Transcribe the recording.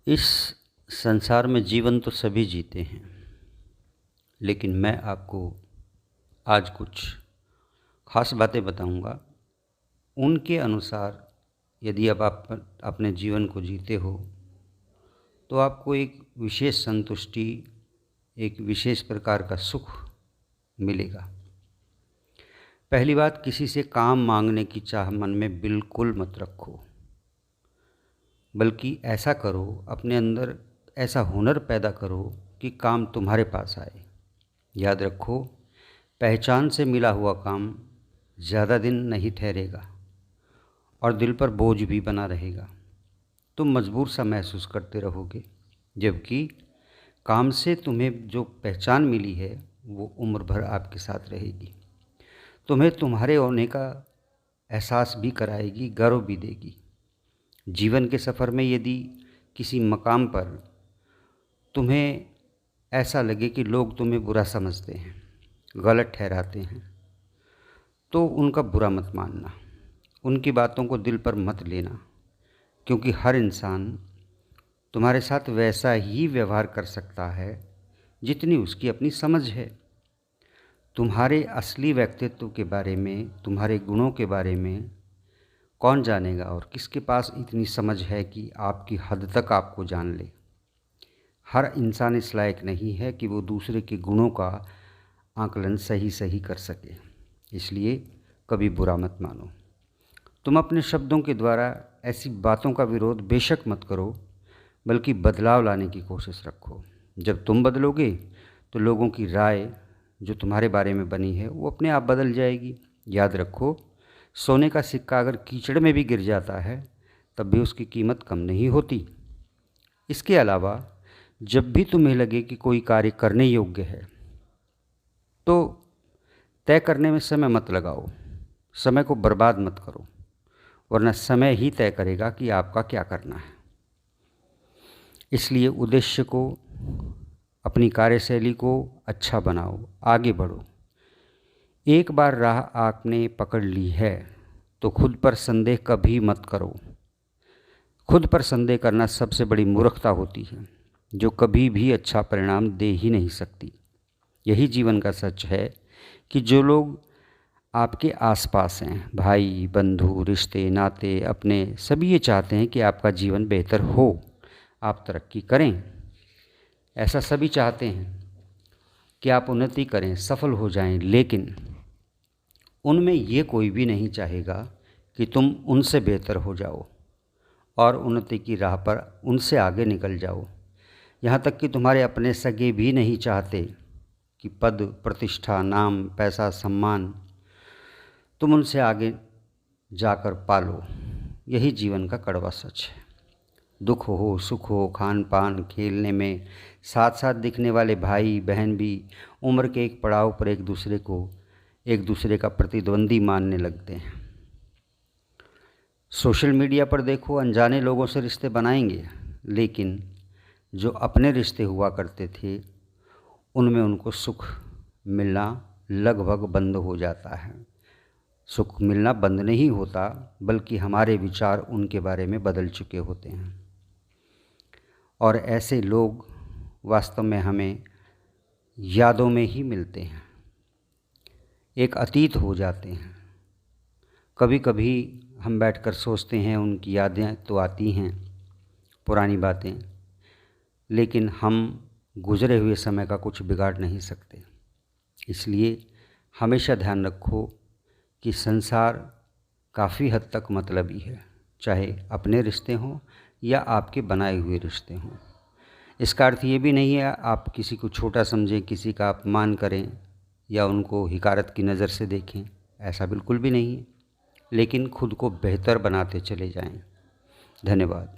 इस संसार में जीवन तो सभी जीते हैं, लेकिन मैं आपको आज कुछ ख़ास बातें बताऊंगा। उनके अनुसार यदि अब आप अपने जीवन को जीते हो तो आपको एक विशेष संतुष्टि, एक विशेष प्रकार का सुख मिलेगा। पहली बात, किसी से काम मांगने की चाह मन में बिल्कुल मत रखो, बल्कि ऐसा करो, अपने अंदर ऐसा हुनर पैदा करो कि काम तुम्हारे पास आए। याद रखो, पहचान से मिला हुआ काम ज़्यादा दिन नहीं ठहरेगा और दिल पर बोझ भी बना रहेगा। तुम मजबूर सा महसूस करते रहोगे, जबकि काम से तुम्हें जो पहचान मिली है वो उम्र भर आपके साथ रहेगी। तुम्हें तुम्हारे होने का एहसास भी कराएगी, गर्व भी देगी। जीवन के सफ़र में यदि किसी मकाम पर तुम्हें ऐसा लगे कि लोग तुम्हें बुरा समझते हैं, गलत ठहराते हैं, तो उनका बुरा मत मानना, उनकी बातों को दिल पर मत लेना, क्योंकि हर इंसान तुम्हारे साथ वैसा ही व्यवहार कर सकता है जितनी उसकी अपनी समझ है। तुम्हारे असली व्यक्तित्व के बारे में, तुम्हारे गुणों के बारे में कौन जानेगा, और किसके पास इतनी समझ है कि आपकी हद तक आपको जान ले। हर इंसान इस लायक नहीं है कि वो दूसरे के गुणों का आकलन सही कर सके। इसलिए कभी बुरा मत मानो। तुम अपने शब्दों के द्वारा ऐसी बातों का विरोध बेशक मत करो, बल्कि बदलाव लाने की कोशिश रखो। जब तुम बदलोगे तो लोगों की राय जो तुम्हारे बारे में बनी है वो अपने आप बदल जाएगी। याद रखो, सोने का सिक्का अगर कीचड़ में भी गिर जाता है तब भी उसकी कीमत कम नहीं होती। इसके अलावा जब भी तुम्हें लगे कि कोई कार्य करने योग्य है तो तय करने में समय मत लगाओ, समय को बर्बाद मत करो, वरना समय ही तय करेगा कि आपका क्या करना है। इसलिए उद्देश्य को, अपनी कार्यशैली को अच्छा बनाओ, आगे बढ़ो। एक बार राह आपने पकड़ ली है तो खुद पर संदेह कभी मत करो। खुद पर संदेह करना सबसे बड़ी मूर्खता होती है, जो कभी भी अच्छा परिणाम दे ही नहीं सकती। यही जीवन का सच है कि जो लोग आपके आसपास हैं, भाई बंधु, रिश्ते नाते, अपने, सभी ये चाहते हैं कि आपका जीवन बेहतर हो, आप तरक्की करें। ऐसा सभी चाहते हैं कि आप उन्नति करें, सफल हो जाएं, लेकिन उनमें ये कोई भी नहीं चाहेगा कि तुम उनसे बेहतर हो जाओ और उन्नति की राह पर उनसे आगे निकल जाओ। यहाँ तक कि तुम्हारे अपने सगे भी नहीं चाहते कि पद, प्रतिष्ठा, नाम, पैसा, सम्मान तुम उनसे आगे जाकर पालो। यही जीवन का कड़वा सच है। दुख हो, सुख हो, खान पान, खेलने में साथ साथ दिखने वाले भाई बहन भी उम्र के एक पड़ाव पर एक दूसरे का प्रतिद्वंदी मानने लगते हैं। सोशल मीडिया पर देखो, अनजाने लोगों से रिश्ते बनाएंगे, लेकिन जो अपने रिश्ते हुआ करते थे उनमें उनको सुख मिलना लगभग बंद हो जाता है। सुख मिलना बंद नहीं होता, बल्कि हमारे विचार उनके बारे में बदल चुके होते हैं, और ऐसे लोग वास्तव में हमें यादों में ही मिलते हैं, एक अतीत हो जाते हैं। कभी कभी हम बैठकर सोचते हैं, उनकी यादें तो आती हैं, पुरानी बातें, लेकिन हम गुजरे हुए समय का कुछ बिगाड़ नहीं सकते। इसलिए हमेशा ध्यान रखो कि संसार काफ़ी हद तक मतलबी है, चाहे अपने रिश्ते हों या आपके बनाए हुए रिश्ते हों। इसका अर्थ ये भी नहीं है आप किसी को छोटा समझें, किसी का अपमान करें या उनको हिकारत की नज़र से देखें, ऐसा बिल्कुल भी नहीं है। लेकिन खुद को बेहतर बनाते चले जाएं। धन्यवाद।